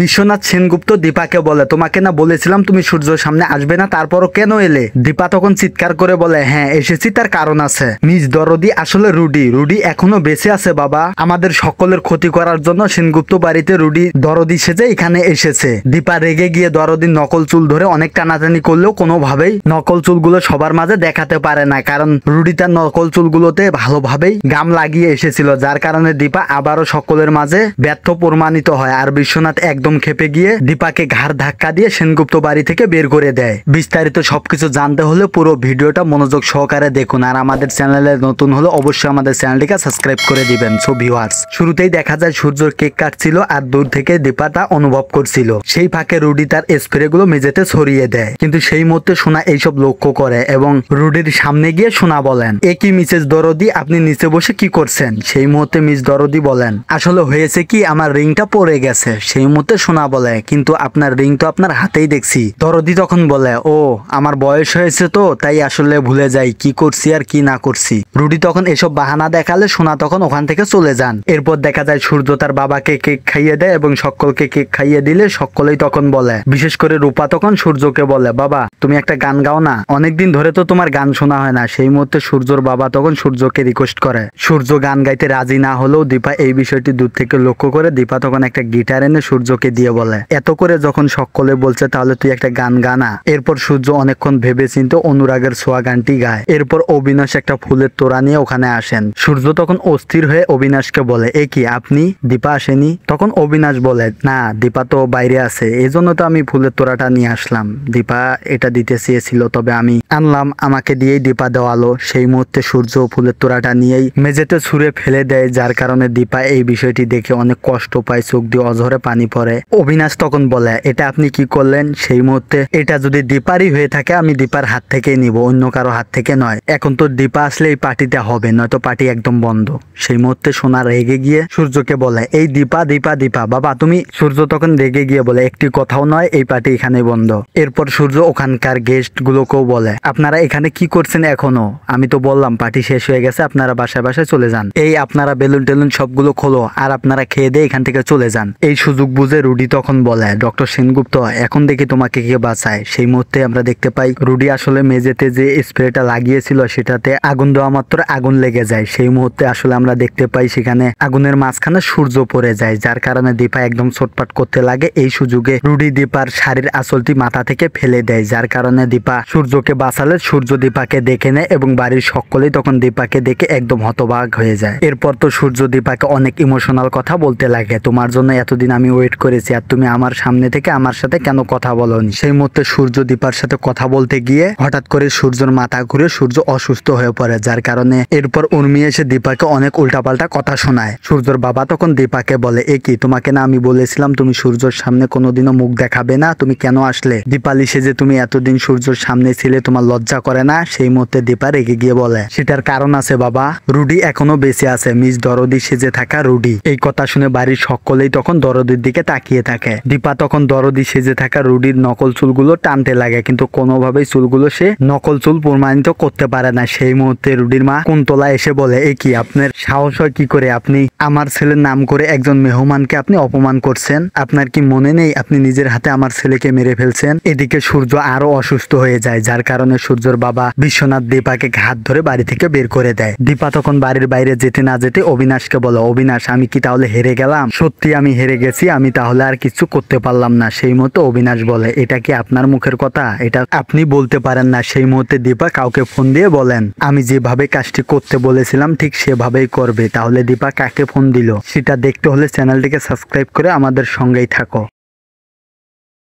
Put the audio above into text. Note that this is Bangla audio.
বিশ্বনাথ সেনগুপ্ত দীপাকে বলে, তোমাকে না বলেছিলাম তুমি সূর্যের সামনে আসবে না, তারপরও কেন এলে? দীপা তখন চিৎকার করে বলে, হ্যাঁ এসেছি, তার কারণ আছে। মিস দরদি আসলে রুডি এখনো বেঁচে আছে বাবা। আমাদের সকলের ক্ষতি করার জন্য সেনগুপ্ত বাড়িতে রুডি দরদি সেজে এখানে এসেছে। দীপা রেগে গিয়ে দরদির নকল চুল ধরে অনেক টানাটানি করলেও কোনোভাবেই নকল চুলগুলো সবার মাঝে দেখাতে পারে না, কারণ রুডি তার নকল চুলগুলোতে ভালোভাবেই গাম লাগিয়ে এসেছিল, যার কারণে দীপা আবারও সকলের মাঝে ব্যর্থ প্রমাণিত হয়। আর বিশ্বনাথ একদম খেপে গিয়ে দীপাকে ঘাড় ধাক্কা দিয়ে সেনগুপ্ত বাড়ি থেকে বের করে দেয়। বিস্তারিত সবকিছু জানতে হলে পুরো ভিডিওটা মনোযোগ সহকারে দেখুন। আর আমাদের চ্যানেলে নতুন হলে অবশ্যই আমাদের চ্যানেলটিকে সাবস্ক্রাইব করে দিবেন। সো ভিউয়ার্স, শুরুতেই দেখা যায় সূর্য কেক কাটছিল আর দূর থেকে দীপা তা অনুভব করছিল। সেই ফাঁকে রুডি তার স্প্রে গুলো মেঝেতে ছড়িয়ে দেয়, কিন্তু সেই মুহূর্তে সোনা এইসব লক্ষ্য করে এবং রুডির সামনে গিয়ে সোনা বলেন, এ কি মিসেস দরদি, আপনি নিচে বসে কি করছেন? সেই মুহূর্তে মিস দরদি বলেন, আসলে হয়েছে কি, আমার রিংটা পড়ে গেছে। সেই মুহূর্তে সোনা বলে, কিন্তু আপনার রিং তো আপনার হাতেই দেখছি। দরদি তখন বলে, ও আমার বয়স হয়েছে তো তাই আসলে ভুলে যাই কি করছি আর কি না করছি। রুডি তখন এসব বাহানা দেখালে সোনা তখন ওখান থেকে চলে যান। এরপর দেখা যায় সূর্য তার বাবাকে কেক খাইয়ে দেয় এবং সকলকে কেক খাইয়ে দিলে সকলেই তখন বলে, বিশেষ করে রূপা তখন সূর্যকে বলে, বাবা তুমি একটা গান গাও না, অনেকদিন ধরে তো তোমার গান শোনা হয় না। সেই মুহূর্তে সূর্যর বাবা তখন সূর্যকে রিকোয়েস্ট করে। সূর্য গান গাইতে রাজি না হলেও দীপা এই বিষয়টি দূর থেকে লক্ষ্য করে দীপা তখন একটা গিটার এনে সূর্যকে দিয়ে বলে, এত করে যখন সকলে বলছে তাহলে তুই একটা গান গানা। এরপর সূর্য অনেকক্ষণ ভেবে চিন্তে অনুরাগের ছোঁয়া গানটি গায়। এরপর অবিনাশ একটা ফুলের তোড়া নিয়ে ওখানে আসেন। সূর্য তখন অস্থির হয়ে অবিনাশকে বলে, এ কি আপনি, দীপা আসেনি? তখন অবিনাশ বলে, না দীপা তো বাইরে আছে, এই জন্য তো আমি ফুলের তোড়াটা নিয়ে আসলাম। দীপা এটা দিতে চেয়েছিল, তবে আমি আনলাম, আমাকে দিয়েই দীপা দেওয়ালো। সেই মুহূর্তে সূর্য ফুলের তোড়াটা নিয়েই মেঝেতে ছুঁড়ে ফেলে দেয়, যার কারণে দীপা এই বিষয়টি দেখে অনেক কষ্ট পায়, চোখ দিয়ে অঝরে পানি পড়ে। অবিনাশ তখন বলে, এটা আপনি কি করলেন? সেই মুহূর্তে, এটা যদি দীপারই হয়ে থাকে আমি দীপার হাত থেকে নিব, অন্য কারো হাত থেকে নয়। এখন তো দীপা আসলে এই পার্টিটা হবে, নয়তো পার্টি একদম বন্ধ। সেই মুহূর্তে সোনা রেগে গিয়ে সূর্যকে বলে, এই দীপা দীপা দীপা বাবা তুমি। সূর্য তখন রেগে গিয়ে বলে, একটি কথাও নয়, এই পার্টি এখানে বন্ধ। এরপর সূর্য ওখানকার গেস্ট গুলোকেও বলে, আপনারা এখানে কি করছেন এখনো? আমি তো বললাম পার্টি শেষ হয়ে গেছে, আপনারা বাসায় বাসায় চলে যান। এই আপনারা বেলুন টেলুন সবগুলো খোলো আর আপনারা খেয়ে দিয়ে এখান থেকে চলে যান। এই সুযোগ বুঝে রুডি তখন বলে, ডক্টর সেনগুপ্ত এখন দেখি তোমাকে কে বাঁচায়। সেই মুহূর্তে আমরা দেখতে পাই রুডি আসলে মেঝেতে যে স্প্রেটা লাগিয়েছিল সেটাতে আগুন দেওয়া মাত্র আগুন লেগে যায়। সেই মুহূর্তে আসলে আমরা দেখতে পাই সেখানে আগুনের মাঝখানে সূর্য পড়ে যায়, যার কারণে দীপা একদম ছটফট করতে লাগে। এই সুযোগে রুডি দীপার শাড়ির আঁচলটি মাথা থেকে ফেলে দেয়, যার কারণে দীপা সূর্যকে বাঁচালে সূর্য দীপাকে দেখে নেয় এবং বাড়ির সকলেই তখন দীপাকে দেখে একদম হতবাক হয়ে যায়। এরপর তো সূর্য দীপাকে অনেক ইমোশনাল কথা বলতে লাগে, তোমার জন্য এতদিন আমি ওয়েট করেছি আর তুমি আমার সামনে থেকে আমার সাথে কেন কথা বলোনি? সেই মুহূর্তে সূর্য দীপার সাথে কথা বলতে গিয়ে হঠাৎ করে সূর্যর মাথা ঘুরে সূর্য অসুস্থ হয়ে পড়ে, যার কারণে এরপর উর্মি এসে দীপাকে অনেক উল্টাপাল্টা কথা শোনায়। সূর্যর বাবা তখন দীপাকে বলে, এ কি, তোমাকে না আমি বলেছিলাম তুমি সূর্যর সামনে কোনোদিনও মুখ দেখাবে না, তুমি কেন আসলে? দীপালি সেজে তুমি এতদিন সূর্যর সামনে ছিলে, তোমার লজ্জা করে না? সেই মুহূর্তে দীপা রেগে গিয়ে বলে, সেটার কারণ আছে বাবা, রুডি এখনো বেঁচে আছে, মিস দরদি সেজে থাকা রুডি। এই কথা শুনে বাড়ির সকলেই তখন দরদির দিকে তাকিয়ে থাকে। দীপা তখন দরদি সেজে থাকা রুডির নকল চুলগুলো টানতে লাগে, কিন্তু কোনোভাবেই চুলগুলো সে নকল চুল প্রমাণিত করতে পারে না। সেই মুহূর্তে রুডির মা কুন্তলা এসে বলে, এ কি, আপনার সাহস হয় কি করে? আপনি আমার ছেলের নাম করে একজন মেহমানকে আপনি অপমান করছেন? আপনার কি মনে নেই আপনি নিজের হাতে আমার ছেলেকে মেরে ফেলছেন? এদিকে সূর্য আরো অসুস্থ হয়ে যায়, যার কারণে সূর্যর বাবা বিশ্বনাথ দীপাকে হাত ধরে বাড়ি থেকে বের করে দেয়। দীপা তখন বাড়ির বাইরে যেতে না যেতে অবিনাশকে বলে, অবিনাশ আমি কি তাহলে হেরে গেলাম? সত্যি আমি হেরে গেছি, আমি তাহলে আর কিছু করতে পারলাম না। সেই মুহূর্তে অবিনাশ বলে, এটা কি আপনার মুখের কথা? এটা আপনি বলতে পারেন না। সেই মুহূর্তে দীপা কাউকে ফোন দিয়ে বলেন, আমি যেভাবে কাজটি করতে বলেছিলাম ঠিক সেভাবেই করবে। তাহলে দীপা কাকে ফোন দিল সেটা দেখতে হলে চ্যানেলটিকে সাবস্ক্রাইব করে আমাদের সঙ্গেই থাকো।